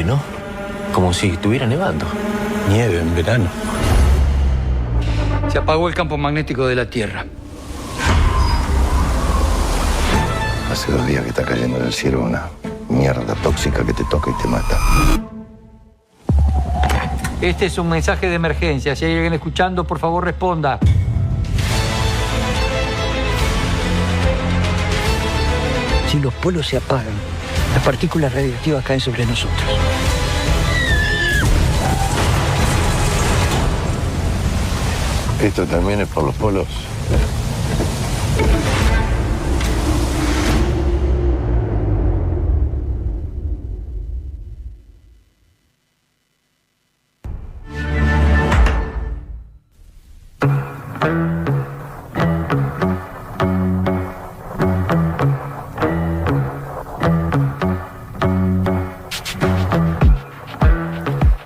aire, ¿no? Como si estuviera nevando. Nieve en verano. Se apagó el campo magnético de la Tierra. Hace 2 días que está cayendo del cielo una mierda tóxica que te toca y te mata. Este es un mensaje de emergencia. Si hay alguien escuchando, por favor, responda. Si los polos se apagan, las partículas radiactivas caen sobre nosotros. Esto también es por los polos.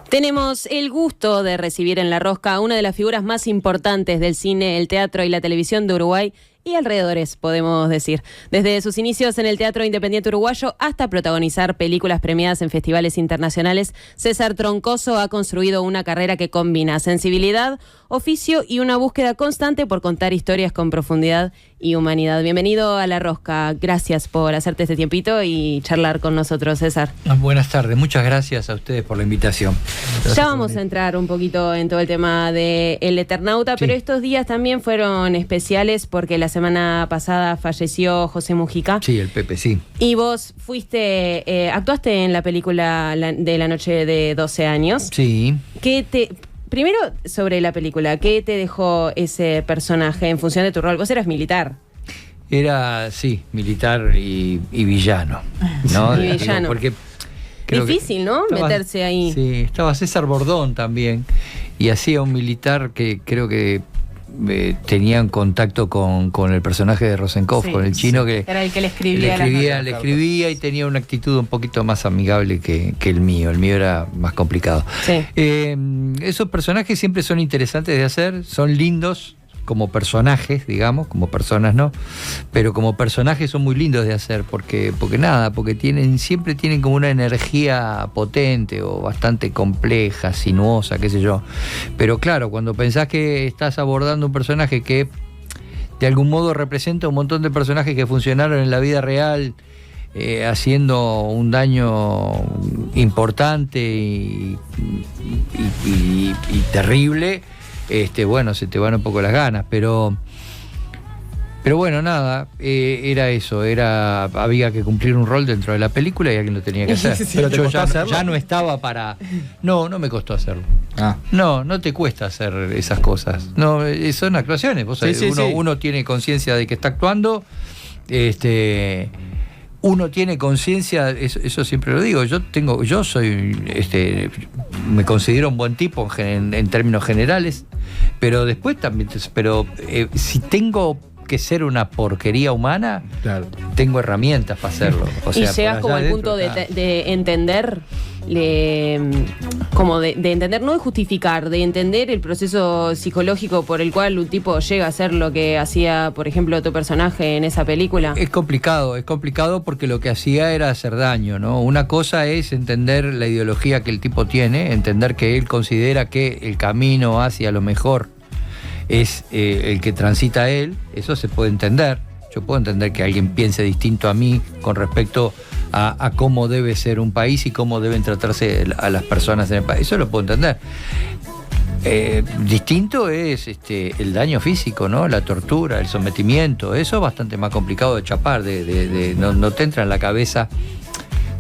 Tenemos el gusto de recibir en La Rosca a una de las figuras más importantes del cine, el teatro y la televisión de Uruguay y alrededores, podemos decir. Desde sus inicios en el Teatro Independiente Uruguayo hasta protagonizar películas premiadas en festivales internacionales, César Troncoso ha construido una carrera que combina sensibilidad, oficio y una búsqueda constante por contar historias con profundidad y humanidad. Bienvenido a La Rosca. Gracias por hacerte este tiempito y charlar con nosotros, César. Buenas tardes. Muchas gracias a ustedes por la invitación. Ya vamos a entrar un poquito en todo el tema de El Eternauta, sí. Pero estos días también fueron especiales porque la semana pasada falleció José Mujica. Sí, el Pepe, sí. Y vos actuaste en la película de La Noche de 12 años. Sí. Primero, sobre la película, ¿qué te dejó ese personaje en función de tu rol? Vos eras militar. Era, sí, militar y villano, ¿no? Y villano. Porque difícil, ¿no? Meterse ahí. Sí, estaba César Bordón también, y hacía un militar que creo que tenía en contacto con el personaje de Rosenkopf, sí, con el chino, sí. Que era el que le escribía. Le escribía y tenía una actitud un poquito más amigable que el mío. El mío era más complicado. Sí. Esos personajes siempre son interesantes de hacer, son lindos como personajes, digamos, como personas no, pero como personajes son muy lindos de hacer porque siempre tienen como una energía potente o bastante compleja, sinuosa, qué sé yo. Pero claro, cuando pensás que estás abordando un personaje que de algún modo representa un montón de personajes que funcionaron en la vida real, haciendo un daño importante y terrible, bueno, se te van un poco las ganas, pero bueno, nada, era eso, había que cumplir un rol dentro de la película y alguien lo tenía que hacer. Sí, pero yo ya no estaba para... No me costó hacerlo. No te cuesta hacer esas cosas. No, son actuaciones. Vos sabés, uno tiene conciencia de que está actuando, uno tiene conciencia, eso siempre lo digo, yo soy, me considero un buen tipo en términos generales, pero después también, si tengo que ser una porquería humana, claro, tengo herramientas para hacerlo. O sea, y llegas como al punto de entender, como de entender, no de justificar, de entender el proceso psicológico por el cual un tipo llega a hacer lo que hacía, por ejemplo, tu personaje en esa película. Es complicado porque lo que hacía era hacer daño, ¿no? Una cosa es entender la ideología que el tipo tiene, entender que él considera que el camino hacia lo mejor es el que transita él, eso se puede entender. Yo puedo entender que alguien piense distinto a mí con respecto a cómo debe ser un país y cómo deben tratarse a las personas en el país. Eso lo puedo entender. Distinto es el daño físico, ¿no? La tortura, el sometimiento. Eso es bastante más complicado de chapar, no te entra en la cabeza.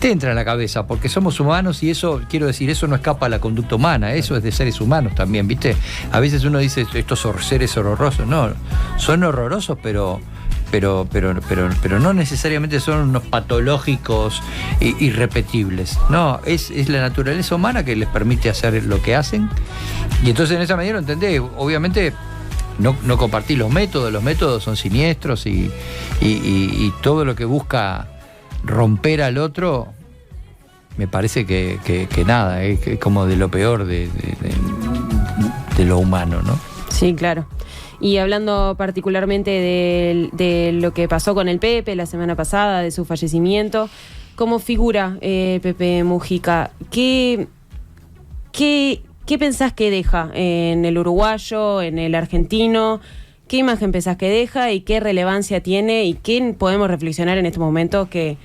Te entra en la cabeza, porque somos humanos y eso, quiero decir, eso no escapa a la conducta humana, eso es de seres humanos también, ¿viste? A veces uno dice, estos son seres horrorosos, no, son horrorosos, pero no necesariamente son unos patológicos irrepetibles, no, es la naturaleza humana que les permite hacer lo que hacen, y entonces en esa medida lo entendés, obviamente. No compartí los métodos son siniestros y todo lo que busca romper al otro, me parece que nada, es como de lo peor de lo humano, ¿no? Sí, claro. Y hablando particularmente de lo que pasó con el Pepe la semana pasada, de su fallecimiento, como figura, Pepe Mujica, ¿qué pensás que deja en el uruguayo, en el argentino? ¿Qué imagen pensás que deja y qué relevancia tiene y qué podemos reflexionar en estos momentos que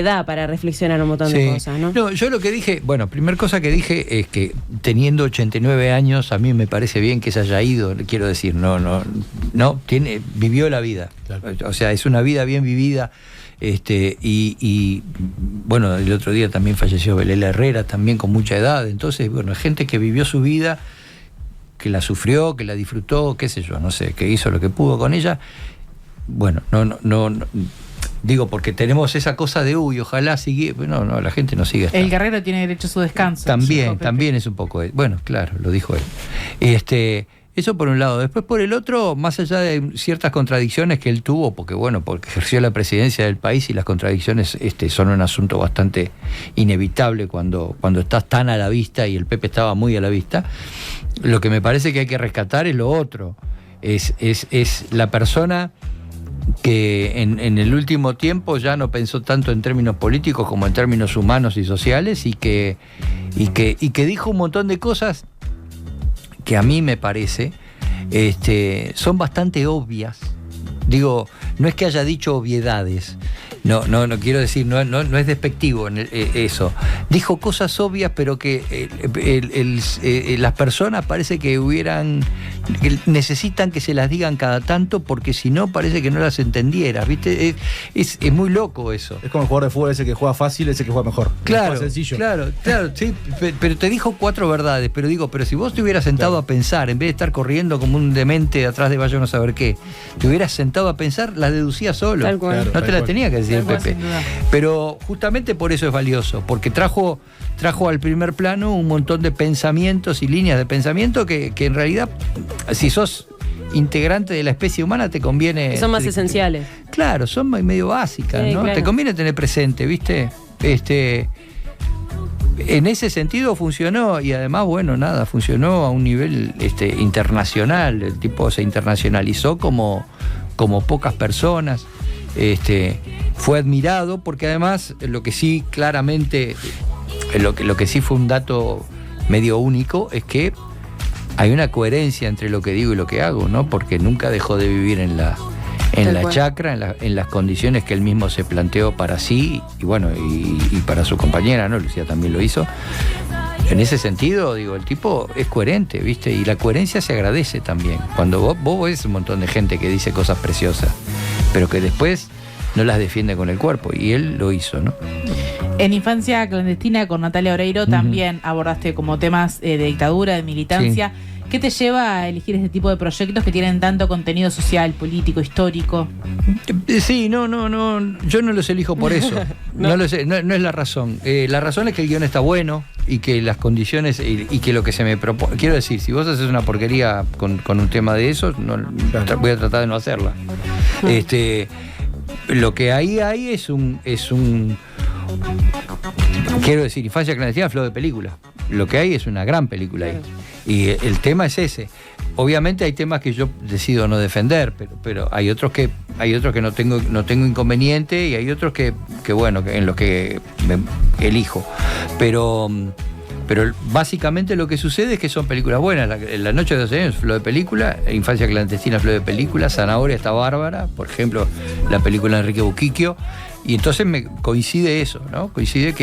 da para reflexionar un montón de cosas, ¿no? No, yo lo que dije, bueno, primera cosa que dije es que teniendo 89 años, a mí me parece bien que se haya ido, quiero decir, vivió la vida. Claro. O sea, es una vida bien vivida. Y bueno, el otro día también falleció Belela Herrera, también con mucha edad. Entonces, bueno, gente que vivió su vida, que la sufrió, que la disfrutó, qué sé yo, no sé, que hizo lo que pudo con ella. Bueno, no digo, porque tenemos esa cosa de ojalá sigue. No, la gente no sigue hasta. El guerrero tiene derecho a su descanso. También es un poco. Bueno, claro, lo dijo él. Eso por un lado. Después por el otro, más allá de ciertas contradicciones que él tuvo, porque ejerció la presidencia del país y las contradicciones son un asunto bastante inevitable cuando estás tan a la vista, y el Pepe estaba muy a la vista. Lo que me parece que hay que rescatar es lo otro. Es la persona que en el último tiempo ya no pensó tanto en términos políticos como en términos humanos y sociales, y que dijo un montón de cosas que a mí me parece son bastante obvias. Digo, no es que haya dicho obviedades, no quiero decir, no es despectivo eso. Dijo cosas obvias, pero que las personas parece que necesitan que se las digan cada tanto, porque si no parece que no las entendieras, ¿viste? Es muy loco eso. Es como el jugador de fútbol, ese que juega fácil, ese que juega mejor. Claro, sencillo. Claro, sí, pero te dijo 4 verdades, pero si vos te hubieras sentado a pensar, en vez de estar corriendo como un demente atrás de vaya a no saber qué, te hubieras sentado a pensar, las deducías solo. Tal cual. No te las tenía que decir el Pepe. Sin duda. Pero justamente por eso es valioso, porque trajo al primer plano un montón de pensamientos y líneas de pensamiento que en realidad, si sos integrante de la especie humana, te conviene. Son más esenciales. Claro, son medio básicas, ¿no? Claro. Te conviene tener presente, ¿viste? En ese sentido funcionó, y además, funcionó a un nivel internacional. El tipo se internacionalizó como pocas personas. Fue admirado, porque además lo que sí claramente, lo que sí fue un dato medio único, es que hay una coherencia entre lo que digo y lo que hago, ¿no? Porque nunca dejó de vivir en la chacra, en las condiciones que él mismo se planteó para sí, y para su compañera, ¿no? Lucía también lo hizo. En ese sentido, digo, el tipo es coherente, ¿viste? Y la coherencia se agradece también. Cuando vos ves un montón de gente que dice cosas preciosas, pero que después no las defiende con el cuerpo, y él lo hizo, ¿no? En Infancia Clandestina, con Natalia Oreiro, también abordaste como temas de dictadura, de militancia. Sí. ¿Qué te lleva a elegir este tipo de proyectos que tienen tanto contenido social, político, histórico? Sí, yo no los elijo por eso. no es la razón. La razón es que el guión está bueno, y que las condiciones, y que lo que se me propone. Quiero decir, si vos haces una porquería con un tema de eso, voy a tratar de no hacerla. Lo que hay es un quiero decir, Infancia Clandestina, flor de película. Lo que hay es una gran película ahí. Y el tema es ese. Obviamente hay temas que yo decido no defender, pero hay otros que no tengo inconveniente, y hay otros que en los que me elijo. Pero básicamente lo que sucede es que son películas buenas. La Noche de 12 años, flor de película. Infancia Clandestina, flor de película. Zanahoria está bárbara, por ejemplo, la película de Enrique Buquiquio. Y entonces me coincide eso, ¿no? Coincide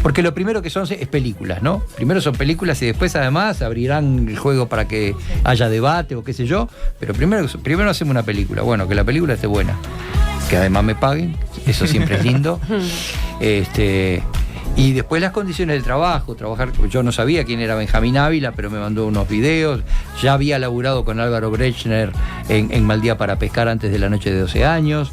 porque lo primero que son es películas, ¿no? Primero son películas, y después además abrirán el juego para que haya debate o qué sé yo. Pero primero hacemos una película. Bueno, que la película esté buena, que además me paguen, eso siempre es lindo. Y después las condiciones del trabajo, yo no sabía quién era Benjamín Ávila, pero me mandó unos videos. Ya había laburado con Álvaro Brechner en Mal Día para Pescar antes de La Noche de 12 años.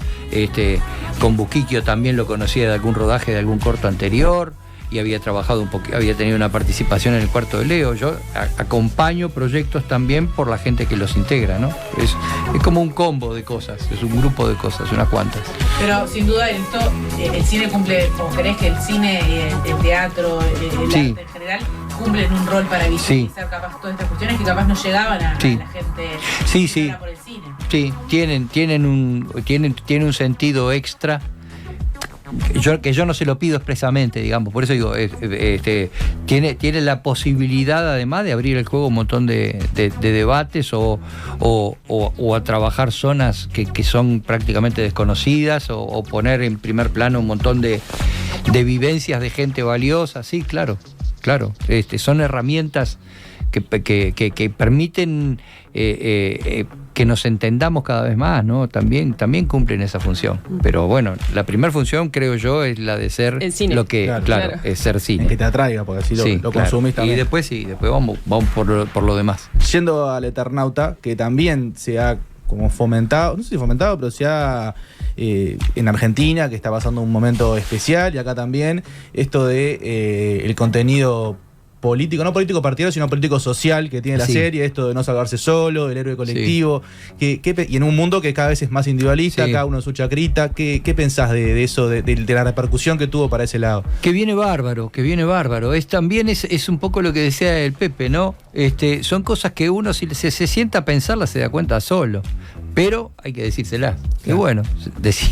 Con Buquiquio también lo conocía de algún rodaje de algún corto anterior, y había trabajado había tenido una participación en El Cuarto de Leo. Yo acompaño proyectos también por la gente que los integra, ¿no? Es como un combo de cosas, es un grupo de cosas, unas cuantas. Pero sin duda el cine cumple, o crees que el cine, el teatro, el arte en general, cumplen un rol para visibilizar capaz todas estas cuestiones que capaz no llegaban a la gente sí. por el cine. Sí, tienen un sentido extra. Que yo no se lo pido expresamente, digamos, por eso digo, tiene la posibilidad además de abrir el juego un montón de debates o a trabajar zonas que son prácticamente desconocidas o poner en primer plano un montón de vivencias de gente valiosa. Sí, claro, son herramientas que permiten que nos entendamos cada vez más, ¿no? También cumplen esa función. Pero bueno, la primera función, creo yo, es la de ser el cine. Lo que, claro, es ser cine. Que te atraiga, porque así lo consumís también. Y después vamos por lo demás. Yendo al Eternauta, que también se ha como fomentado, no sé si fomentado, pero se ha en Argentina, que está pasando un momento especial, y acá también, esto de el contenido político, no político partidario, sino político social que tiene la serie, esto de no salvarse solo, del héroe colectivo, y en un mundo que cada vez es más individualista, cada uno en su chacrita. ¿Qué pensás de eso, de la repercusión que tuvo para ese lado? Que viene bárbaro. También es un poco lo que decía el Pepe, ¿no? Son cosas que uno, si se sienta a pensarlas, se da cuenta solo. Pero hay que decírselas. Y bueno,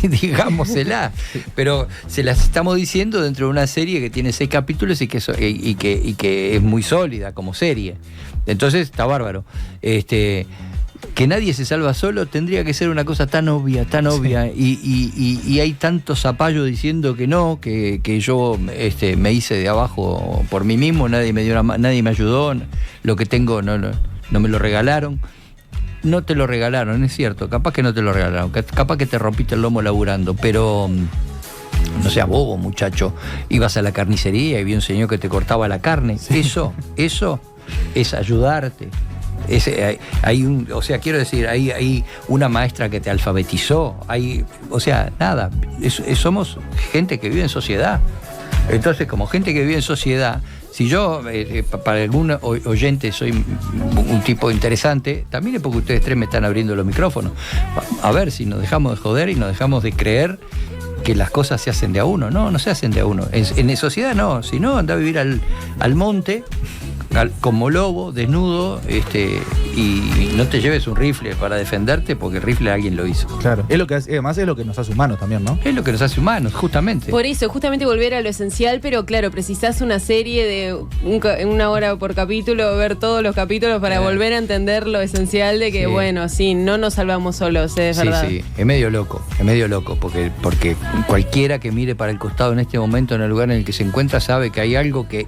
digámosela. Pero se las estamos diciendo dentro de una serie que tiene 6 capítulos y que es muy sólida como serie. Entonces está bárbaro. Que nadie se salva solo tendría que ser una cosa tan obvia. Y hay tanto zapallo diciendo que no, que yo me hice de abajo por mí mismo, nadie me ayudó, lo que tengo no me lo regalaron. No te lo regalaron, es cierto, capaz que no te lo regalaron, capaz que te rompiste el lomo laburando, pero no seas bobo, muchacho. Ibas a la carnicería y vi un señor que te cortaba la carne. Eso es ayudarte. Quiero decir, hay una maestra que te alfabetizó, somos gente que vive en sociedad. Entonces, como gente que vive en sociedad, si yo, para algún oyente, soy un tipo interesante, también es porque ustedes 3 me están abriendo los micrófonos. A ver si nos dejamos de joder y nos dejamos de creer que las cosas se hacen de a uno. No se hacen de a uno. En sociedad no. Si no, anda a vivir al monte, como lobo, desnudo, y no te lleves un rifle para defenderte, porque el rifle alguien lo hizo. Claro, además es lo que nos hace humanos también, ¿no? Es lo que nos hace humanos, justamente. Por eso, justamente volver a lo esencial, pero claro, precisás una serie de 1 hora por capítulo, ver todos los capítulos para volver a entender lo esencial de que, no nos salvamos solos, es verdad. Sí, es medio loco, porque cualquiera que mire para el costado en este momento, en el lugar en el que se encuentra, sabe que hay algo que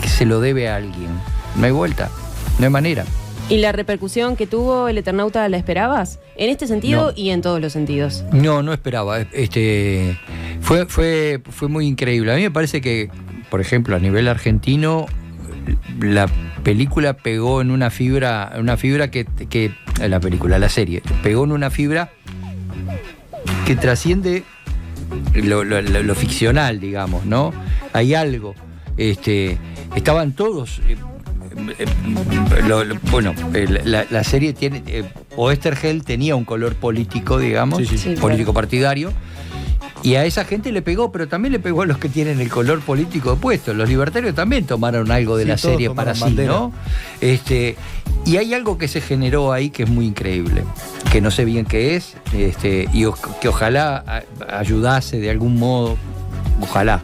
se lo debe a alguien. No hay vuelta, no hay manera. ¿Y la repercusión que tuvo el Eternauta la esperabas? En este sentido y en todos los sentidos. No esperaba. Fue muy increíble. A mí me parece que, por ejemplo, a nivel argentino, la película pegó en una fibra la serie pegó en una fibra que trasciende lo ficcional, digamos, ¿no? Hay algo. Estaban todos. La serie tiene. Oesterheld tenía un color político, digamos, político partidario. Y a esa gente le pegó, pero también le pegó a los que tienen el color político opuesto. Los libertarios también tomaron algo de la serie para sí, ¿no? Y hay algo que se generó ahí que es muy increíble, que no sé bien qué es, y que ojalá ayudase de algún modo, ojalá,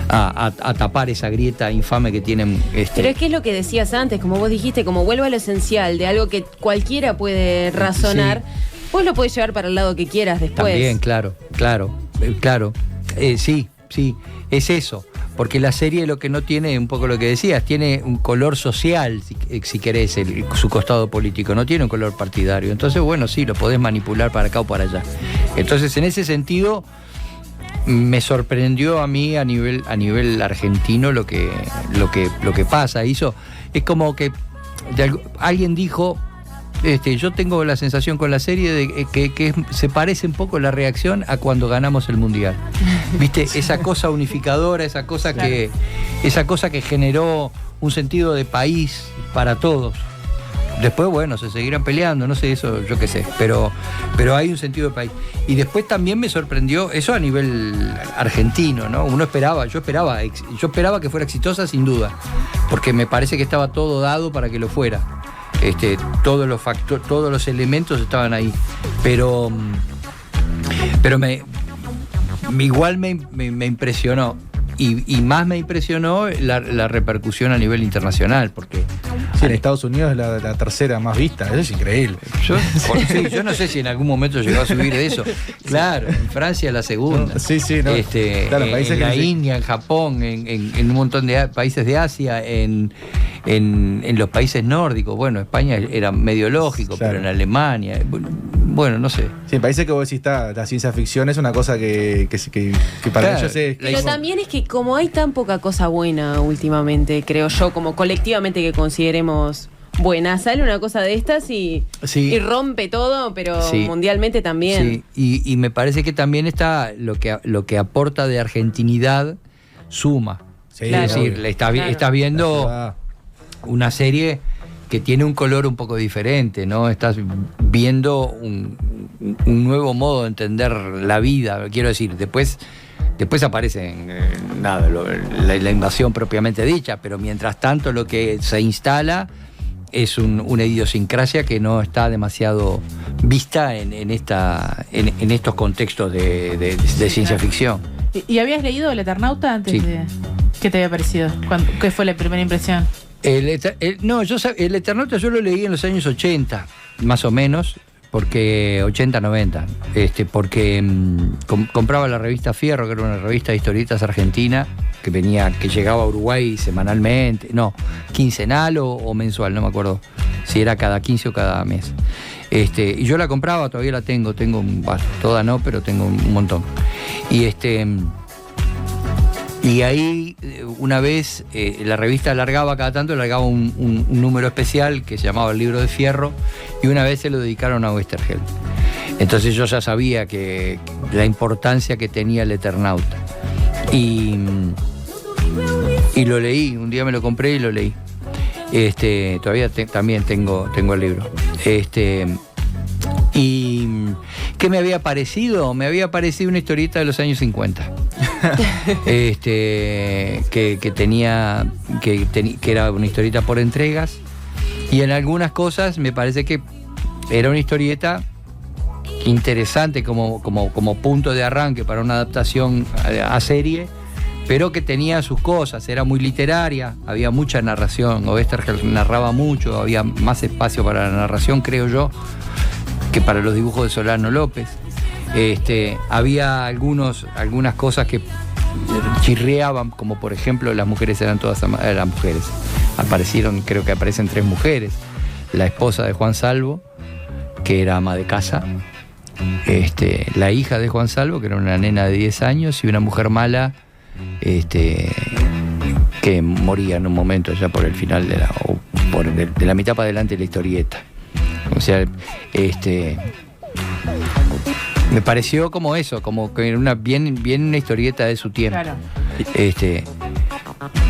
a tapar esa grieta infame que tienen. Pero es que es lo que decías antes, como vos dijiste, como vuelvo a lo esencial, de algo que cualquiera puede razonar, vos lo podés llevar para el lado que quieras después. También, claro. Sí, es eso. Porque la serie lo que no tiene, un poco lo que decías, tiene un color social, si querés, su costado político, no tiene un color partidario. Entonces, bueno, sí, lo podés manipular para acá o para allá. Entonces, en ese sentido, me sorprendió a mí a nivel argentino lo que pasa. Es como que alguien dijo, yo tengo la sensación con la serie de que se parece un poco la reacción a cuando ganamos el Mundial. ¿Viste? Esa cosa unificadora, esa cosa que generó un sentido de país para todos. Después, bueno, se seguirán peleando, no sé, eso yo qué sé, pero hay un sentido de país. Y después también me sorprendió, eso a nivel argentino, ¿no? Yo esperaba que fuera exitosa sin duda, porque me parece que estaba todo dado para que lo fuera. Todos los elementos estaban ahí. Pero igual me impresionó. Y más me impresionó la repercusión a nivel internacional, porque sí, en Estados Unidos es la tercera más vista, eso es increíble. Yo no sé si en algún momento llegó a subir de eso. Claro, en Francia la segunda. Sí, no. Claro, países en la India, en Japón, en un montón de países de Asia, en los países nórdicos. Bueno, España era medio lógico, claro. Pero en Alemania, bueno, no sé. Sí, en países que vos decís, la ciencia ficción es una cosa que para claro, ellos es... Pero también es que como hay tan poca cosa buena últimamente, creo yo, como colectivamente que consideremos buena, sale una cosa de estas y rompe todo, pero mundialmente también. Sí, y me parece que también está lo que aporta de argentinidad suma. Sí, claro, es decir, estás viendo una serie que tiene un color un poco diferente, ¿no? Estás viendo un nuevo modo de entender la vida, quiero decir, después aparecen la invasión propiamente dicha, pero mientras tanto lo que se instala es una idiosincrasia que no está demasiado vista en estos contextos de ciencia ficción. ¿Y habías leído El Eternauta antes de...? ¿Qué te había parecido? ¿Qué fue la primera impresión? El Eternauta yo lo leí en los años 80, más o menos, porque 80, 90, porque compraba la revista Fierro, que era una revista de historietas argentina, que llegaba a Uruguay semanalmente, quincenal o mensual, no me acuerdo si era cada 15 o cada mes. Y yo la compraba, todavía la tengo toda no, pero tengo un montón. Y ahí, una vez, la revista alargaba un número especial que se llamaba El Libro de Fierro, y una vez se lo dedicaron a Oesterheld. Entonces yo ya sabía que la importancia que tenía el Eternauta. Y lo leí, un día me lo compré y lo leí. Todavía también tengo el libro. ¿Y qué me había parecido? Me había parecido una historieta de los años 50. Que era una historieta por entregas, y en algunas cosas me parece que era una historieta interesante como punto de arranque para una adaptación a serie, pero que tenía sus cosas, era muy literaria, había mucha narración, Oesterheld narraba mucho, había más espacio para la narración, creo yo, que para los dibujos de Solano López. Había algunas cosas que chirriaban, como por ejemplo las mujeres eran todas las mujeres. Creo que aparecen 3 mujeres. La esposa de Juan Salvo, que era ama de casa, la hija de Juan Salvo, que era una nena de 10 años, y una mujer mala que moría en un momento ya por el final de la mitad para adelante de la historieta. O sea, me pareció como eso, como que era una una historieta de su tiempo. Claro.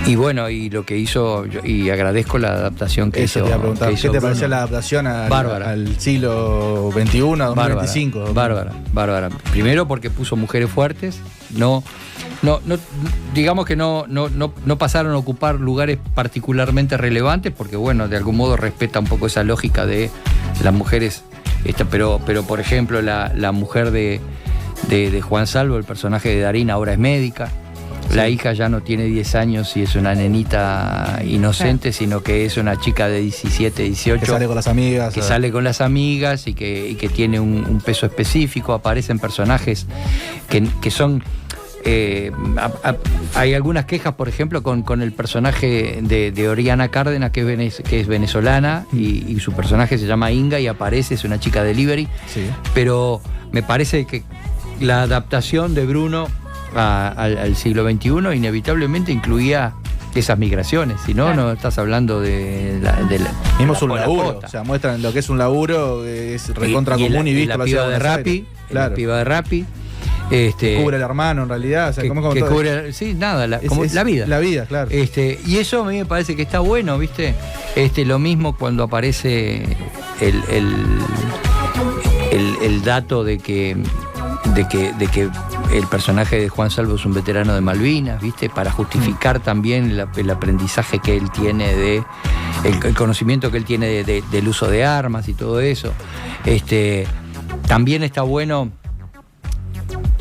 Y bueno, y lo que hizo, y agradezco la adaptación que hizo. Te iba a preguntar, ¿qué te pareció la adaptación al siglo XXI, 2025? Bárbara. Primero porque puso mujeres fuertes, digamos que no pasaron a ocupar lugares particularmente relevantes, porque bueno, de algún modo respeta un poco esa lógica de las mujeres. Pero por ejemplo, la mujer de Juan Salvo, el personaje de Darín, ahora es médica. Sí. La hija ya no tiene 10 años y es una nenita inocente, sino que es una chica de 17, 18. Que sale con las amigas. Que sale con las amigas y que tiene un peso específico. Aparecen personajes que son... hay algunas quejas, por ejemplo, con el personaje de Oriana Cárdenas, que es venezolana, y su personaje se llama Inga y aparece, es una chica delivery. Sí. Pero me parece que la adaptación de Bruno al siglo XXI inevitablemente incluía esas migraciones, si no, no estás hablando de la mismo es un laburo, o sea, muestran lo que es un laburo, es recontra común y visto la piba de Rappi, la piba de Rappi. Cubre al hermano en realidad, o sea, como que todo. cubre, sí, nada, como la vida. La vida, claro. Y eso a mí me parece que está bueno, ¿viste? Lo mismo cuando aparece el dato de que el personaje de Juan Salvo es un veterano de Malvinas, ¿viste? Para justificar también el aprendizaje que él tiene el conocimiento que él tiene del uso de armas y todo eso. También está bueno.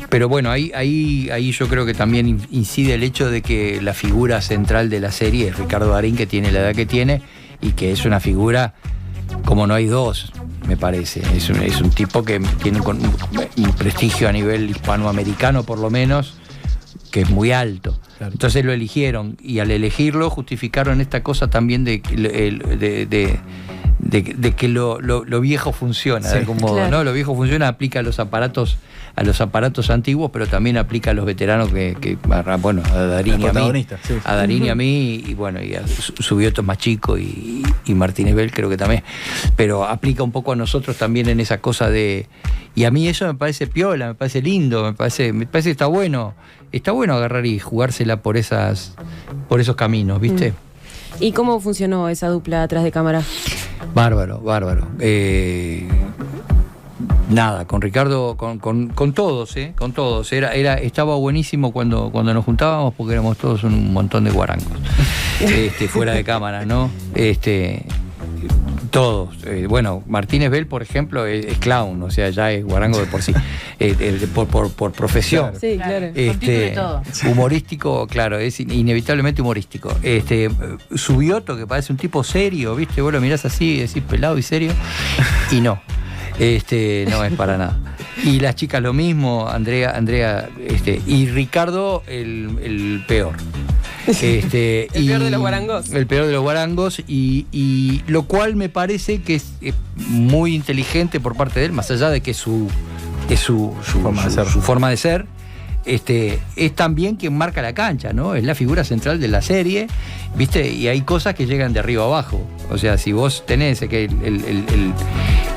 Pero bueno, ahí yo creo que también incide el hecho de que la figura central de la serie es Ricardo Darín, que tiene la edad que tiene y que es una figura como no hay dos, me parece. Es un tipo que tiene un prestigio a nivel hispanoamericano, por lo menos, que es muy alto. Claro. Entonces lo eligieron y al elegirlo justificaron esta cosa también de que lo viejo funciona, sí, de algún modo, claro, ¿no? Lo viejo funciona, aplica a los aparatos antiguos, pero también aplica a los veteranos bueno, a Darín y a mí. Sí. A Darín y a mí, y bueno, y a Subioto más chico y Martínez Bell creo que también. Pero aplica un poco a nosotros también en esa cosa de. Y a mí eso me parece piola, me parece lindo, me parece que está bueno. Está bueno agarrar y jugársela por esos caminos, ¿viste? ¿Y cómo funcionó esa dupla atrás de cámara? Bárbaro. Nada, con Ricardo, con todos, con todos. Estaba buenísimo cuando nos juntábamos porque éramos todos un montón de guarangos. Fuera de cámara, ¿no? Todos. Bueno, Martínez Bell, por ejemplo, es clown, o sea, ya es guarango de por sí. Por profesión. Sí, claro. Humorístico, claro, es inevitablemente humorístico. Subioto, que parece un tipo serio, ¿viste? Vos lo mirás así, decís pelado y serio, y no. No es para nada. Y las chicas lo mismo, Andrea, y Ricardo el peor. El peor de los guarangos. El peor de los guarangos, y lo cual me parece que es muy inteligente por parte de él, más allá de que es su forma de ser. Es también quien marca la cancha, ¿no? Es la figura central de la serie, ¿viste? Y hay cosas que llegan de arriba abajo. O sea, si vos tenés que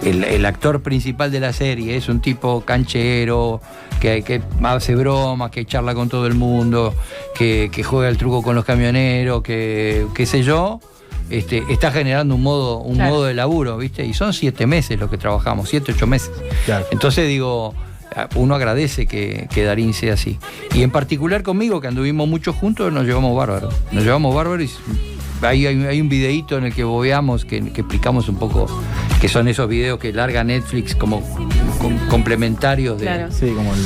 el actor principal de la serie es un tipo canchero, que hace bromas, que charla con todo el mundo, que juega el truco con los camioneros, que qué sé yo, está generando un modo de laburo, ¿viste? Y son 7 meses los que trabajamos, 7, 8 meses. Claro. Entonces digo, uno agradece que Darín sea así. Y en particular conmigo, que anduvimos mucho juntos, nos llevamos bárbaro. Y hay un videíto en el que bobeamos, que explicamos un poco, que son esos videos que larga Netflix como complementarios de. Claro. Sí, como el.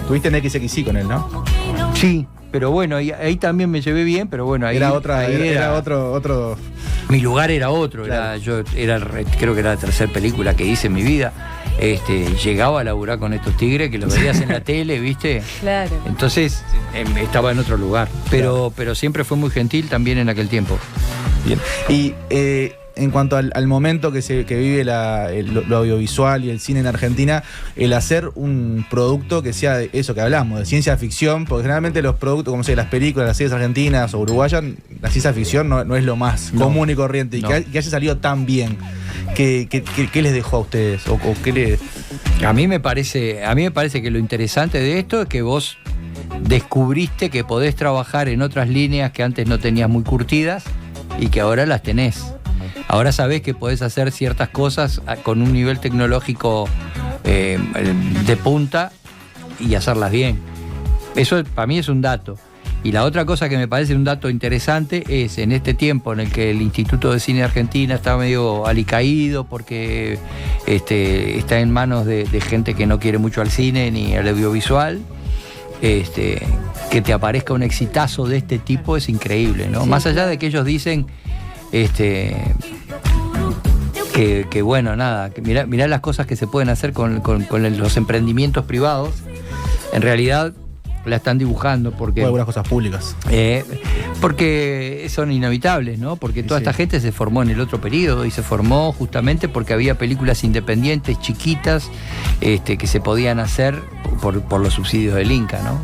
Tuviste en XXI con él, ¿no? Sí, pero bueno, ahí también me llevé bien, pero bueno, ahí era otro. Mi lugar era otro, claro. Creo que era la tercera película que hice en mi vida. Llegaba a laburar con estos tigres que los veías en la tele, ¿viste? Claro. Entonces estaba en otro lugar. Pero siempre fue muy gentil también en aquel tiempo. Bien. Y en cuanto al momento que vive lo audiovisual y el cine en Argentina, el hacer un producto que sea de eso que hablamos, de ciencia ficción, porque generalmente los productos, como las películas, las series argentinas o uruguayas, la ciencia ficción no es lo más común y corriente. Y que haya salido tan bien. ¿Qué les dejó a ustedes? A mí me parece que lo interesante de esto es que vos descubriste que podés trabajar en otras líneas que antes no tenías muy curtidas y que ahora las tenés. Ahora sabés que podés hacer ciertas cosas con un nivel tecnológico de punta y hacerlas bien. Eso para mí es un dato. Y la otra cosa que me parece un dato interesante es en este tiempo en el que el Instituto de Cine de Argentina está medio alicaído porque está en manos de gente que no quiere mucho al cine ni al audiovisual, que te aparezca un exitazo de este tipo es increíble, ¿no? Sí. Más allá de que ellos dicen que bueno, nada, que mirá las cosas que se pueden hacer con los emprendimientos privados, en realidad la están dibujando porque algunas cosas públicas porque son inevitables, ¿no? Porque toda esta gente se formó en el otro periodo y se formó justamente porque había películas independientes chiquitas que se podían hacer por los subsidios del Inca, ¿no?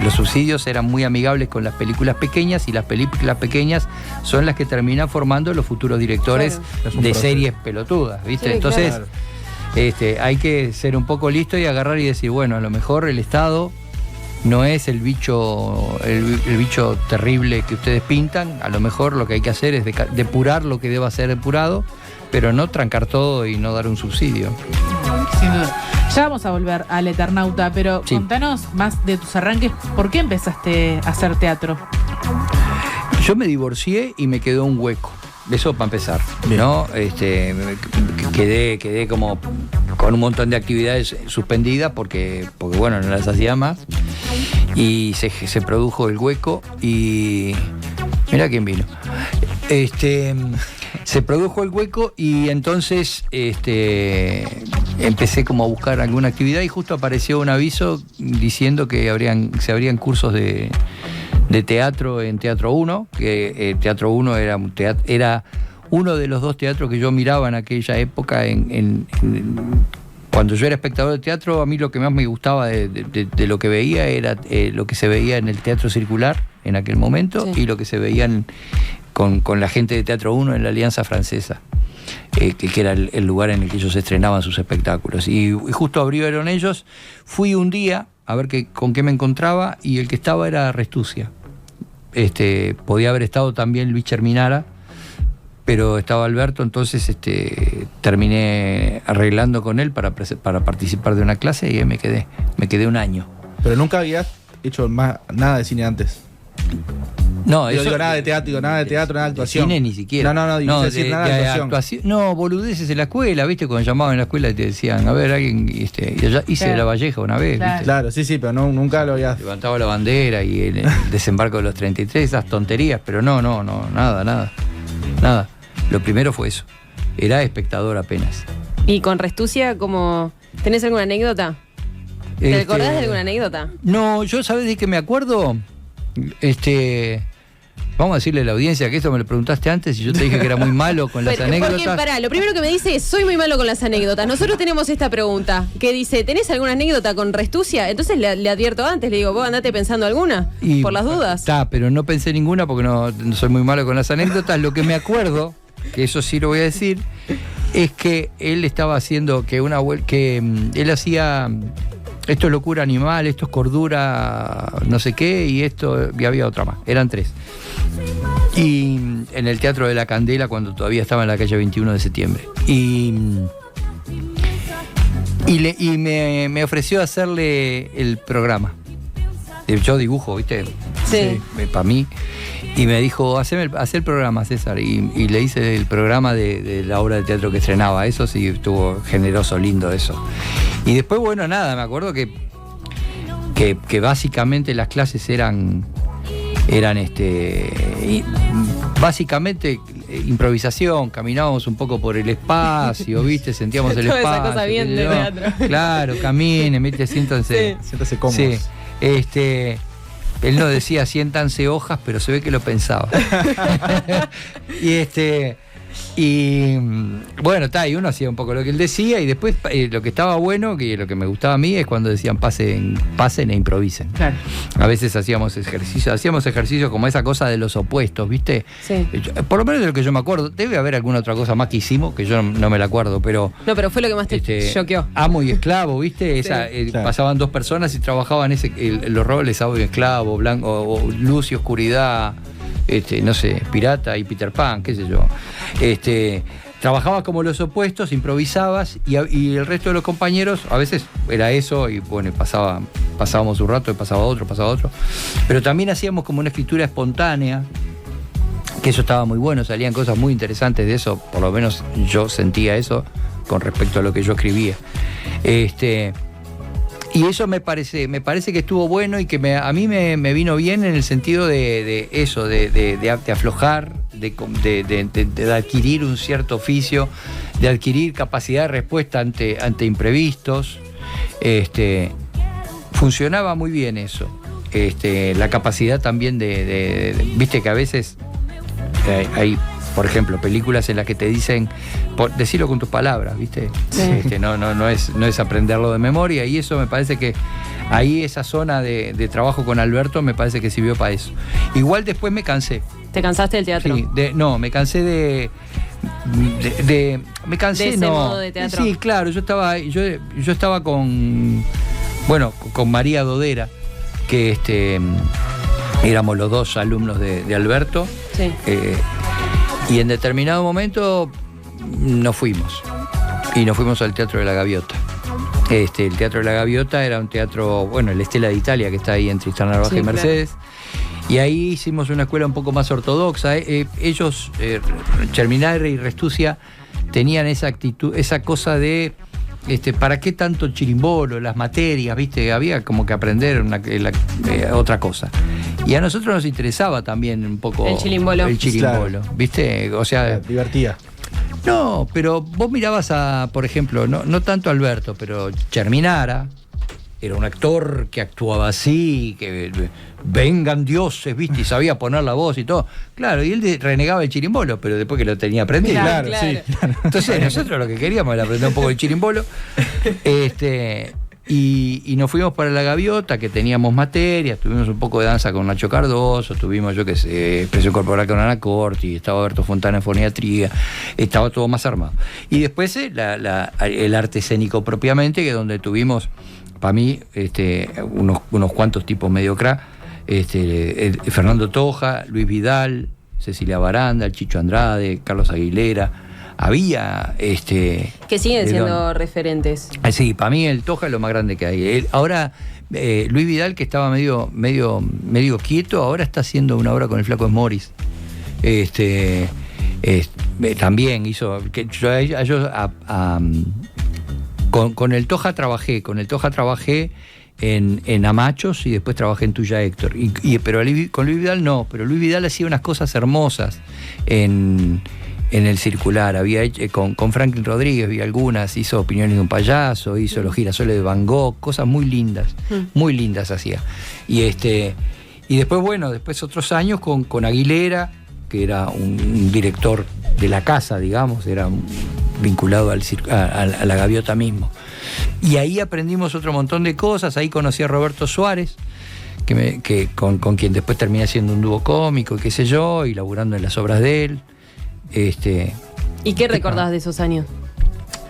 Los subsidios eran muy amigables con las películas pequeñas y las películas pequeñas son las que terminan formando los futuros directores de series pelotudas, ¿viste? Sí, entonces claro. Hay que ser un poco listo y agarrar y decir, bueno, a lo mejor el Estado no es el bicho terrible que ustedes pintan. A lo mejor lo que hay que hacer es depurar lo que deba ser depurado, pero no trancar todo y no dar un subsidio. Sin duda. Ya vamos a volver al Eternauta, pero Sí. contanos más de tus arranques. ¿Por qué empezaste a hacer teatro? Yo me divorcié y me quedó un hueco. Eso para empezar, ¿no? Quedé como con un montón de actividades suspendidas porque bueno, no las hacía más. Y se produjo el hueco y... Mirá quién vino. Se produjo el hueco y entonces empecé como a buscar alguna actividad y justo apareció un aviso diciendo que se abrían cursos de teatro en Teatro 1, que Teatro 1 era uno de los 2 teatros que yo miraba en aquella época. Cuando yo era espectador de teatro, a mí lo que más me gustaba de lo que veía era lo que se veía en el Teatro Circular en aquel momento, sí, y lo que se veía con la gente de Teatro 1 en la Alianza Francesa, que era el lugar en el que ellos estrenaban sus espectáculos. Y justo abrieron ellos, fui un día a ver con qué me encontraba y el que estaba era Restucia. Podía haber estado también Luis Cherminara, pero estaba Alberto, entonces terminé arreglando con él para participar de una clase y ahí me quedé un año. Pero nunca habías hecho nada de cine antes. No, Digo, nada de teatro, nada de actuación. De cine ni siquiera. No, decir nada de actuación. No, boludeces en la escuela, ¿viste? Cuando llamaban en la escuela y te decían, a ver, alguien, y allá hice Claro. La Valleja una vez, Claro. ¿viste? Claro, sí, pero nunca lo habías... Levantaba la bandera y el desembarco de los 33, esas tonterías, pero no, nada. Lo primero fue eso. Era espectador apenas. Y con Restucia, ¿cómo? ¿Tenés alguna anécdota? ¿Te acordás de alguna anécdota? No, yo, ¿sabés de qué me acuerdo? Vamos a decirle a la audiencia que esto me lo preguntaste antes y yo te dije que era muy malo con las Pero, anécdotas. porque, pará, lo primero que me dice es, soy muy malo con las anécdotas. Nosotros tenemos esta pregunta, que dice, ¿tenés alguna anécdota con Restucia? Entonces le advierto antes, le digo, vos andate pensando alguna, por las dudas. Está, pero no pensé ninguna porque no soy muy malo con las anécdotas. Lo que me acuerdo, que eso sí lo voy a decir, es que él estaba haciendo él hacía... Esto es locura animal, esto es cordura, no sé qué, y había otra más, eran 3. Y en el Teatro de la Candela, cuando todavía estaba en la calle 21 de septiembre. Y me ofreció hacerle el programa. Yo dibujo, ¿viste? Sí. Para mí. Y me dijo, haz el programa, César. Y le hice el programa de la obra de teatro que estrenaba. Eso sí, estuvo generoso, lindo eso. Y después, bueno, nada, me acuerdo que básicamente las clases eran básicamente improvisación, caminábamos un poco por el espacio, ¿viste? Sentíamos el Toda espacio. esa cosa bien de teatro. Claro, caminen, ¿viste? Siéntanse. Sí. Siéntase cómodos. Sí. Él no decía siéntanse hojas, pero se ve que lo pensaba. Y bueno, y uno hacía un poco lo que él decía y después lo que estaba bueno, que lo que me gustaba a mí es cuando decían pasen e improvisen. Claro. A veces hacíamos ejercicios como esa cosa de los opuestos, ¿viste? Sí. Por lo menos de lo que yo me acuerdo, debe haber alguna otra cosa más que hicimos que yo no me la acuerdo, pero... No, pero fue lo que más te choqueó. Amo y esclavo, ¿viste? Sí. Claro. Pasaban 2 personas y trabajaban los roles, amo y esclavo, blanco, o luz y oscuridad, no sé, pirata y Peter Pan, qué sé yo. Trabajabas como los opuestos, improvisabas y el resto de los compañeros, a veces era eso y bueno, pasábamos un rato y pasaba otro. Pero también hacíamos como una escritura espontánea, que eso estaba muy bueno, salían cosas muy interesantes de eso, por lo menos yo sentía eso con respecto a lo que yo escribía. Y eso me parece que estuvo bueno y que a mí me vino bien en el sentido de eso, de aflojar, de adquirir un cierto oficio, de adquirir capacidad de respuesta ante imprevistos. Funcionaba muy bien eso. La capacidad también viste que a veces hay, por ejemplo, películas en las que te dicen, decirlo con tus palabras, ¿viste? Sí. No es aprenderlo de memoria y eso me parece que ahí esa zona de trabajo con Alberto me parece que sirvió para eso. Igual después me cansé. ¿Te cansaste del teatro? Sí, me cansé me cansé, de ese no. modo de teatro. Sí, claro, yo estaba con María Dodera, que éramos los dos alumnos de Alberto. Sí. Y en determinado momento nos fuimos. Y nos fuimos al Teatro de la Gaviota. El Teatro de la Gaviota era un teatro, el Estela de Italia, que está ahí en Tristán Narvaja y Mercedes. Claro. Y ahí hicimos una escuela un poco más ortodoxa. Ellos, Cherminaire y Restucia, tenían esa actitud, esa cosa de ¿para qué tanto chirimbolo, las materias, viste? Había como que aprender otra cosa. Y a nosotros nos interesaba también un poco el chirimbolo, claro. ¿Viste? O sea, divertía. No, pero vos mirabas por ejemplo, no tanto a Alberto, pero Cherminara era un actor que actuaba así, que vengan dioses, ¿viste? Y sabía poner la voz y todo. Claro, y él renegaba el chirimbolo, pero después que lo tenía aprendido. Claro. Sí. Entonces nosotros lo que queríamos era aprender un poco el chirimbolo. Y nos fuimos para la Gaviota, que teníamos materias, tuvimos un poco de danza con Nacho Cardoso, tuvimos, expresión corporal con Ana Corti, estaba Alberto Fontana en foniatría, estaba todo más armado. Y después el arte escénico propiamente, que donde tuvimos, para mí, unos cuantos tipos mediocra, Fernando Toja, Luis Vidal, Cecilia Baranda, el Chicho Andrade, Carlos Aguilera. Había que siguen siendo referentes. Sí, para mí el Toja es lo más grande que hay. Ahora Luis Vidal, que estaba medio quieto, ahora está haciendo una obra con el Flaco Esmoris. También hizo con el Toja trabajé en Amachos y después trabajé en Tuya Héctor. Pero con Luis Vidal no, pero Luis Vidal hacía unas cosas hermosas en el circular. Había hecho, con Franklin Rodríguez vi algunas, hizo Opiniones de un payaso, hizo Los girasoles de Van Gogh, cosas muy lindas hacía. Y después otros años con Aguilera, que era un director de la casa, digamos, era vinculado a la Gaviota mismo. Y ahí aprendimos otro montón de cosas. Ahí conocí a Roberto Suárez, con quien después terminé haciendo un dúo cómico, qué sé yo, y laburando en las obras de él. ¿Y qué recordás de esos años?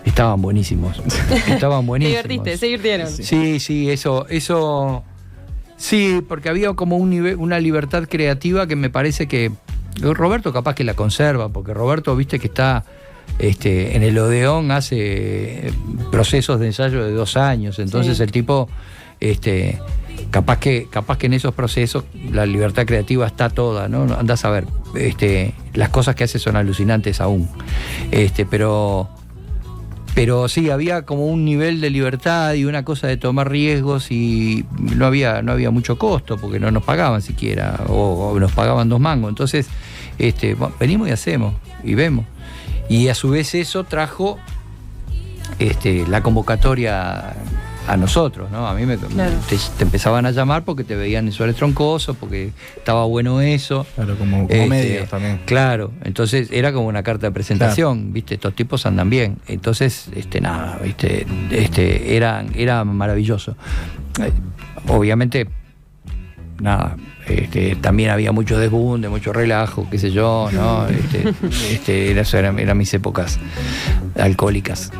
Estaban buenísimos. ¿Te divertiste? ¿Se divirtieron? Sí, eso. Sí, porque había como una libertad creativa que me parece que Roberto capaz que la conserva, porque Roberto, viste que está en el Odeón, hace procesos de ensayo de 2 años, entonces el tipo capaz que en esos procesos la libertad creativa está toda, ¿no? Andás a ver, las cosas que hace son alucinantes aún. Pero sí, había como un nivel de libertad y una cosa de tomar riesgos, y no había mucho costo porque no nos pagaban siquiera, o nos pagaban 2 mangos. Entonces, venimos y hacemos y vemos. Y a su vez eso trajo la convocatoria a nosotros, ¿no? A mí te empezaban a llamar porque te veían en Suárez Troncoso, porque estaba bueno eso. Claro, como medios también. Claro, entonces era como una carta de presentación, claro. ¿Viste? Estos tipos andan bien. Entonces, era maravilloso. Obviamente, también había mucho desbunde, mucho relajo, qué sé yo, ¿no? Eran mis épocas alcohólicas,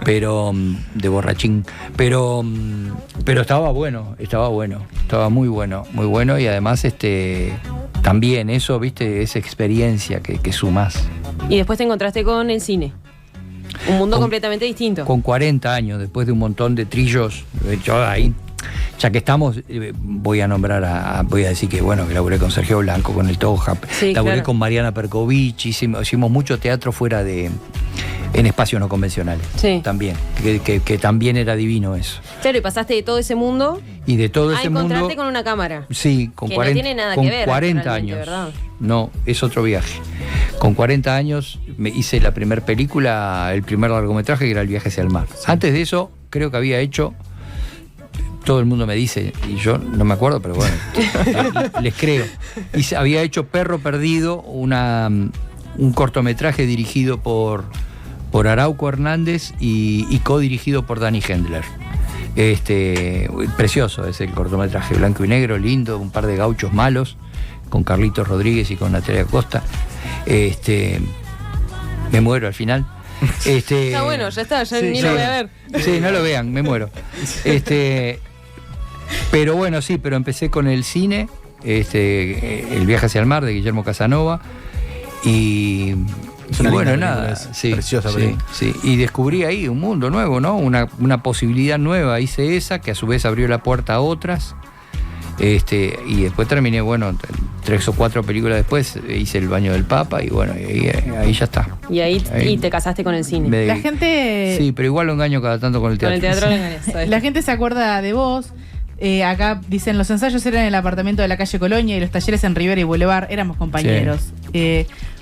pero de borrachín. Pero estaba muy bueno, y además también eso, viste, esa experiencia que sumas. Y después te encontraste con el cine. Un mundo completamente distinto. Con 40 años, después de un montón de trillos, yo ahí. Ya que estamos, voy a decir que laburé con Sergio Blanco, con el Toja, laburé con Mariana Perkovich, hicimos mucho teatro fuera en espacios no convencionales, también, que también era divino eso. Claro, y pasaste de todo ese mundo a encontrarte con una cámara. Sí, con 40, no tiene nada que ver, 40 años, ¿verdad? No, es otro viaje. Con 40 años me hice la primera película, el primer largometraje, que era El viaje hacia el mar. Antes de eso, creo que había hecho... Todo el mundo me dice, y yo no me acuerdo, pero bueno, les creo. Y había hecho Perro Perdido, un cortometraje dirigido por Arauco Hernández y codirigido por Dani Hendler. Precioso es el cortometraje, blanco y negro, lindo, un par de gauchos malos, con Carlitos Rodríguez y con Natalia Costa. me muero al final. Está bueno, ya está, ya ni lo voy a ver. Sí, no lo vean, me muero. Pero bueno, sí, pero empecé con el cine, El viaje hacia el mar de Guillermo Casanova y bueno, nada, sí, preciosa. Sí, y descubrí ahí un mundo nuevo, ¿no? Una posibilidad nueva, hice esa, que a su vez abrió la puerta a otras. Y después terminé, 3 o 4 películas después, hice El baño del Papa y bueno, ahí ya está. Y ahí te casaste con el cine. La gente... Sí, pero igual lo engaño cada tanto con el teatro. Con el teatro lo engañas. La gente se acuerda de vos. Acá dicen, los ensayos eran en el apartamento de la calle Colonia y los talleres en Rivera y Boulevard, éramos compañeros.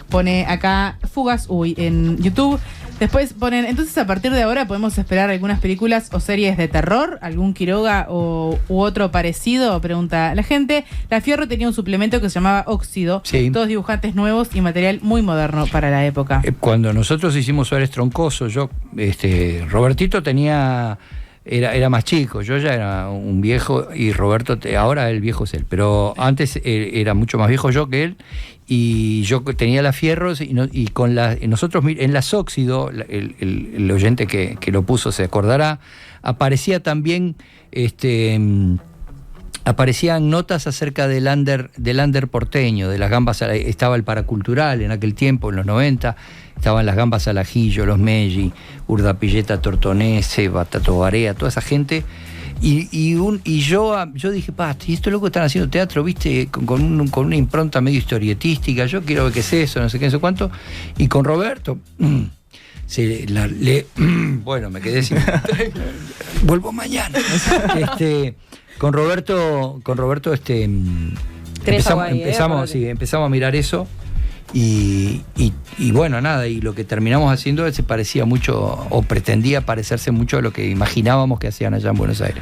Pone acá Fugas, en YouTube. Después ponen, entonces a partir de ahora podemos esperar algunas películas o series de terror, algún Quiroga u otro parecido, pregunta la gente. La Fierro tenía un suplemento que se llamaba Óxido, todos dibujantes nuevos y material muy moderno para la época. Cuando nosotros hicimos Suárez Troncoso, Robertito era más chico, yo ya era un viejo y Roberto, ahora el viejo es él, pero antes era mucho más viejo yo que él y yo tenía las Fierros y con nosotros en las Óxido, el oyente que lo puso se acordará, aparecía también aparecían notas acerca del under porteño, de las gambas, estaba el Paracultural en aquel tiempo, en los 90, estaban las gambas al ajillo, los Meggi, Urdapilleta Tortonese, Batato Barea, toda esa gente. Y yo dije, y estos locos están haciendo teatro, viste, con una impronta medio historietística, yo quiero ver qué es eso, no sé qué, no sé cuánto. Y con Roberto, bueno, me quedé sin... Vuelvo mañana. Con Roberto empezamos a mirar eso y bueno, nada, y lo que terminamos haciendo se parecía mucho o pretendía parecerse mucho a lo que imaginábamos que hacían allá en Buenos Aires,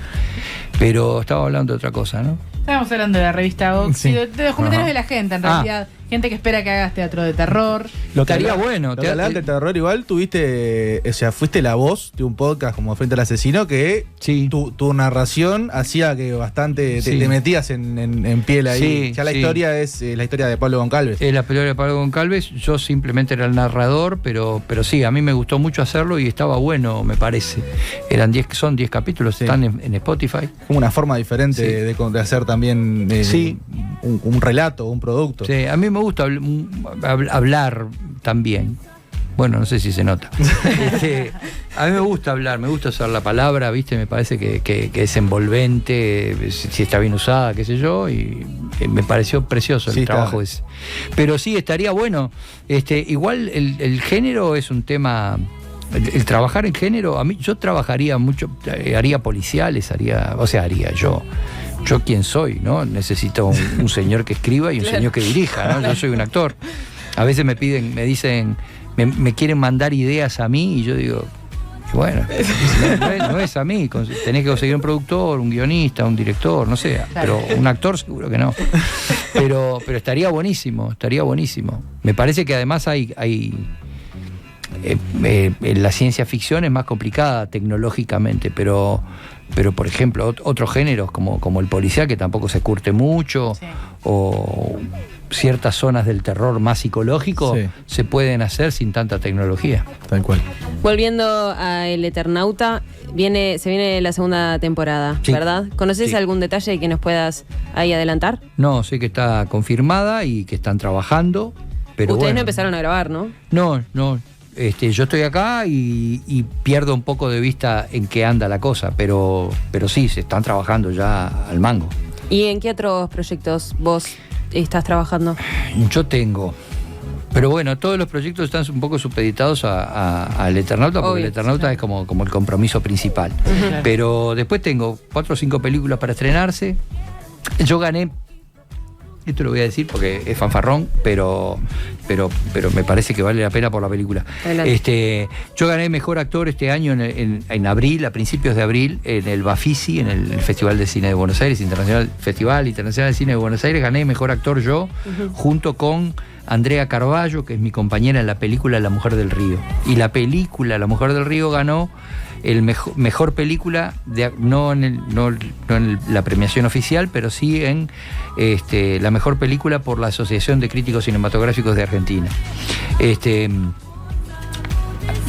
pero estaba hablando de otra cosa, ¿no? Estábamos hablando de la revista Óxido, de los comentarios de la gente, en realidad. Gente que espera que hagas teatro de terror. Lo que haría bueno. Lo que hablaste de terror, igual fuiste la voz de un podcast como Frente al Asesino que tu narración hacía que bastante te metías en piel ahí. La historia es la historia de Pablo Goncalves. Es la historia de Pablo Goncalves, yo simplemente era el narrador, pero sí, a mí me gustó mucho hacerlo y estaba bueno, me parece. Son 10 capítulos, están en Spotify. Como una forma diferente de hacer también un relato, un producto. Sí, a mí me gusta hablar también. Bueno, no sé si se nota. A mí me gusta hablar, me gusta usar la palabra, ¿viste? Me parece que es envolvente, si está bien usada, qué sé yo, y me pareció precioso el trabajo ese. Pero sí, estaría bueno. Igual el género es un tema... El trabajar en género, a mí yo trabajaría mucho, haría policiales, haría yo. Yo quién soy, ¿no? Necesito un señor que escriba y un señor que dirija, ¿no? Yo soy un actor. A veces me dicen, me quieren mandar ideas a mí y yo digo, bueno, no es a mí. Tenés que conseguir un productor, un guionista, un director, no sé. Pero un actor seguro que no. Pero estaría buenísimo. Me parece que además hay la ciencia ficción es más complicada tecnológicamente, pero por ejemplo otros géneros como el policial, que tampoco se curte mucho, o ciertas zonas del terror más psicológico se pueden hacer sin tanta tecnología. Tal cual. Volviendo a El Eternauta, se viene la segunda temporada, ¿verdad? ¿Conoces algún detalle que nos puedas ahí adelantar? No, sé que está confirmada y que están trabajando, pero ustedes no empezaron a grabar, ¿no? No. Yo estoy acá y pierdo un poco de vista en qué anda la cosa, pero sí, se están trabajando ya al mango. ¿Y en qué otros proyectos vos estás trabajando? Yo tengo, pero bueno, todos los proyectos están un poco supeditados al Eternauta, porque el Eternauta es como el compromiso principal. Pero después tengo 4 o 5 películas para estrenarse. Yo gané, esto lo voy a decir porque es fanfarrón, pero me parece que vale la pena por la película. Yo gané Mejor Actor este año en abril, a principios de abril, en el Bafisi, en el Festival de Cine de Buenos Aires, Festival Internacional de Cine de Buenos Aires. Gané Mejor Actor yo, junto con Andrea Carballo, que es mi compañera en la película La Mujer del Río. Y la película La Mujer del Río ganó el mejor película, no en la premiación oficial, pero sí en la mejor película por la Asociación de Críticos Cinematográficos de Argentina.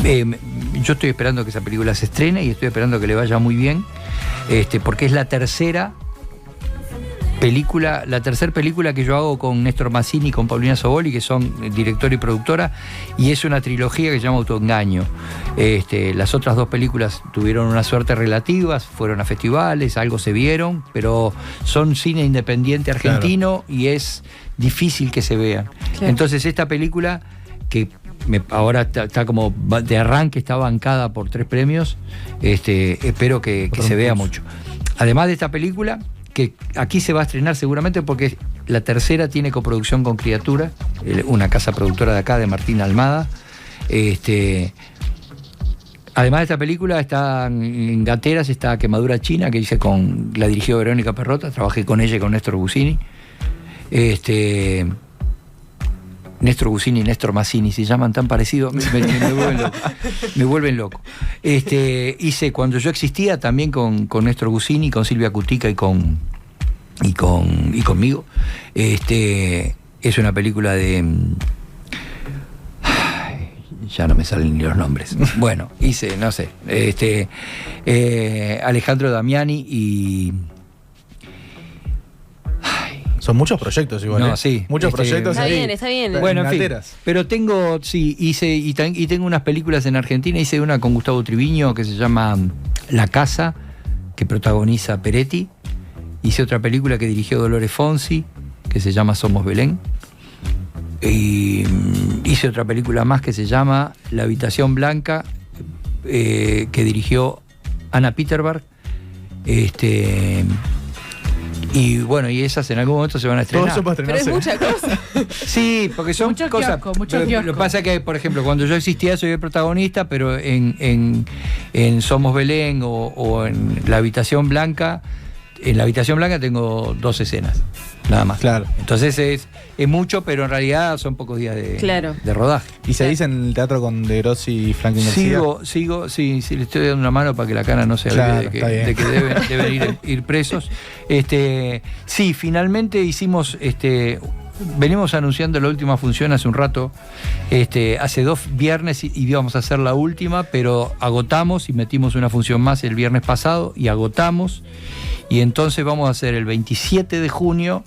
Yo estoy esperando que esa película se estrene y estoy esperando que le vaya muy bien, porque es la tercera película que yo hago con Néstor Mazzini y con Paulina Soboli, que son director y productora, y es una trilogía que se llama Autoengaño. Las otras dos películas tuvieron una suerte relativa, fueron a festivales, algo se vieron, pero son cine independiente argentino, y es difícil que se vean. Claro. Entonces esta película, que ahora está como de arranque, está bancada por 3 premios, espero que se vea mucho. Además de esta película, que aquí se va a estrenar seguramente, porque la tercera tiene coproducción con Criatura, una casa productora de acá, de Martín Almada. Además de esta película, está en Gateras, está Quemadura China, que la dirigió Verónica Perrota, trabajé con ella y con Néstor Gusini. Néstor Gusini y Néstor Mazzini se llaman tan parecidos, me vuelven loco. Hice Cuando yo existía también con Néstor Gusini, con Silvia Cutica y conmigo. Es una película de... ya no me salen ni los nombres. Bueno, hice, no sé, Alejandro Damiani y... Son muchos proyectos igual. No, sí. Muchos proyectos. Está ahí. bien, está bien. Bueno, en fin, Gateras. pero tengo, sí, hice y tengo unas películas en Argentina. Hice una con Gustavo Triviño que se llama La Casa, que protagoniza Peretti. Hice otra película que dirigió Dolores Fonsi, que se llama Somos Belén. Y hice otra película más que se llama La Habitación Blanca, que dirigió Ana Peterberg. Y bueno, y esas en algún momento se van a estrenar. Todo eso para Pero es estrenarse. mucha cosa. Sí, porque son Mucho cosas. kiosco, mucho pero kiosco. lo que pasa es que, por ejemplo, cuando yo existía soy el protagonista, pero en Somos Belén o en La Habitación Blanca, en La Habitación Blanca tengo 2 escenas, nada más. Claro. Entonces es mucho, pero en realidad son pocos días de rodaje. ¿Y se dice en el teatro con De Grossi y Franklin García? Sigo, sí, le estoy dando una mano para que la cana no se Claro, olvide está bien. de que deben ir presos. Sí, finalmente hicimos, venimos anunciando la última función hace un rato, hace 2 viernes y íbamos a hacer la última, pero agotamos y metimos una función más el viernes pasado y agotamos, y entonces vamos a hacer el 27 de junio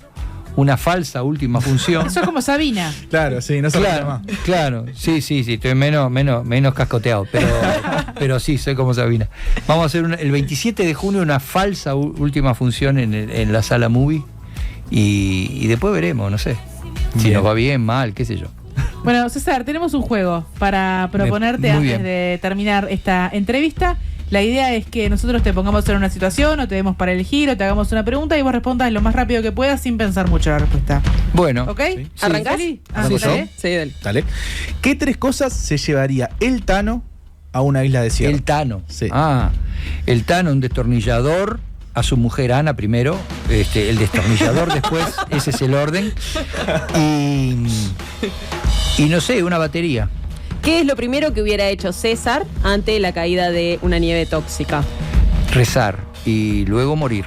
una falsa última función. Eso es como Sabina. Claro, sí, no se Claro, claro, sí, estoy menos cascoteado, pero sí, soy como Sabina. Vamos a hacer el 27 de junio una falsa última función en la sala Movie, y después veremos, no sé, si Bien. nos va bien, mal, qué sé yo. Bueno, César, tenemos un juego para proponerte muy antes bien. de terminar esta entrevista. La idea es que nosotros te pongamos en una situación, o te demos para elegir, o te hagamos una pregunta y vos respondas lo más rápido que puedas sin pensar mucho la respuesta. Bueno, ¿Ok? Sí. ¿Arrancás? ¿Sí? ¿Arranco yo? dale. Sí, dale. Dale. ¿Qué 3 cosas se llevaría el Tano a una isla desierta? el Tano. Sí. El Tano, un destornillador, a su mujer Ana primero, el destornillador después, ese es el orden. Y no sé, una batería. ¿Qué es lo primero que hubiera hecho César ante la caída de una nieve tóxica? Rezar y luego morir.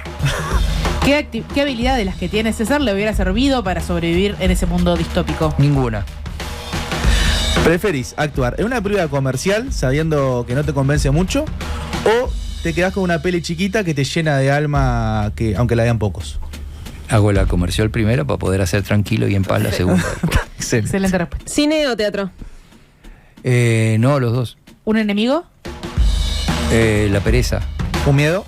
¿Qué habilidad de las que tiene César le hubiera servido para sobrevivir en ese mundo distópico? Ninguna. ¿Preferís actuar en una película comercial sabiendo que no te convence mucho, o te quedás con una peli chiquita que te llena de alma, que aunque la vean pocos? Hago la comercial primero para poder hacer tranquilo y en paz la segunda después. Excelente. Excelente respuesta. ¿Cine o teatro? No, los dos. ¿Un enemigo? La pereza. ¿Un miedo?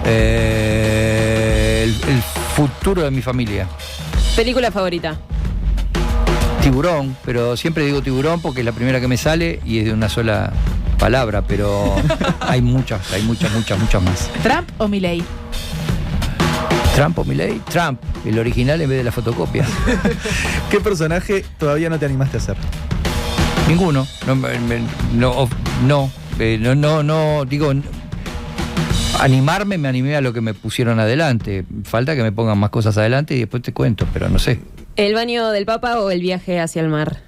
El futuro de mi familia. ¿Película favorita? Tiburón, pero siempre digo tiburón porque es la primera que me sale y es de una sola palabra, pero hay muchas más. ¿Trump o Milei? ¿Trump o Milei? Trump, el original en vez de la fotocopia. ¿Qué personaje todavía no te animaste a hacer? Ninguno. Digo, animarme, me animé a lo que me pusieron adelante. Falta que me pongan más cosas adelante y después te cuento, pero no sé. ¿El baño del Papa o el viaje hacia el mar?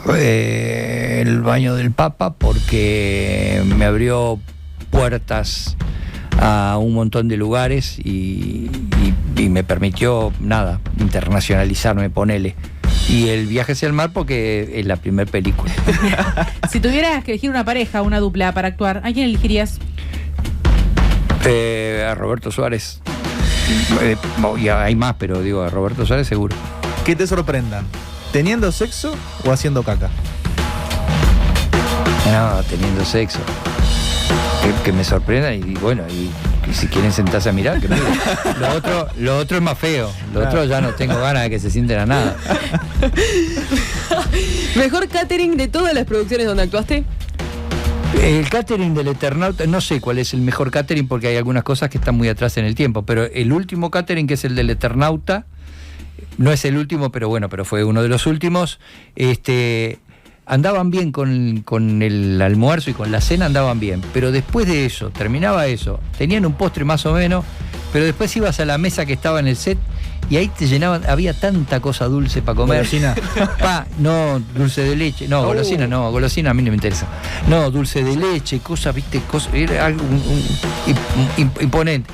El baño del Papa, porque me abrió puertas a un montón de lugares y me permitió, internacionalizarme, ponele. Y El viaje hacia el mar porque es la primera película. Si tuvieras que elegir una pareja, una dupla para actuar, ¿a quién elegirías? A Roberto Suárez. Y hay más, pero digo, a Roberto Suárez seguro. Que te sorprendan, ¿teniendo sexo o haciendo caca? No, teniendo sexo. Que me sorprendan y bueno, y si quieren sentarse a mirar, que miren. Lo otro es más feo. Lo otro ya no tengo ganas de que se sienten a nada. ¿Mejor catering de todas las producciones donde actuaste? El catering del Eternauta, no sé cuál es el mejor catering porque hay algunas cosas que están muy atrás en el tiempo, pero el último catering, que es el del Eternauta, no es el último, pero bueno, pero fue uno de los últimos. Andaban bien con el almuerzo y con la cena, andaban bien, pero después de eso, terminaba eso, tenían un postre más o menos, pero después ibas a la mesa que estaba en el set y ahí te llenaban, había tanta cosa dulce para comer. Golosina. No, dulce de leche, no, golosina no, golosina a mí no me interesa. No, dulce de leche, cosas, viste, cosas, era algo imponente.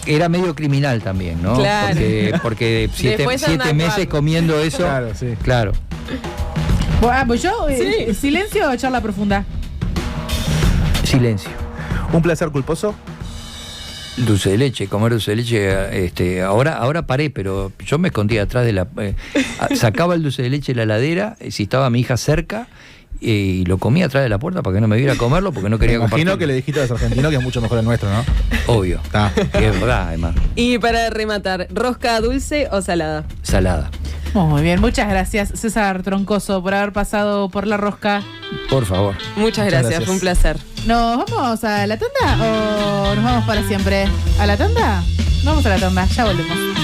Era medio criminal también, ¿no? Claro. Porque 7 meses actuando. comiendo eso. Claro, sí. Claro. Pues yo, Sí. silencio o charla profunda. Silencio. ¿Un placer culposo? Dulce de leche, comer dulce de leche, ahora paré, pero yo me escondía atrás de la... sacaba el dulce de leche de la heladera, si estaba mi hija cerca, y lo comía atrás de la puerta para que no me viera comerlo, porque no quería Me imagino compartirlo. que le dijiste a los argentinos que es mucho mejor el nuestro, ¿no? Obvio. Está. Y es verdad, además. Y para rematar, ¿rosca dulce o salada? Salada. Muy bien, muchas gracias César Troncoso por haber pasado por la rosca. Por favor. Muchas gracias, fue un placer. ¿Nos vamos a la tanda o nos vamos para siempre? ¿A la tanda? Vamos a la tanda, ya volvemos.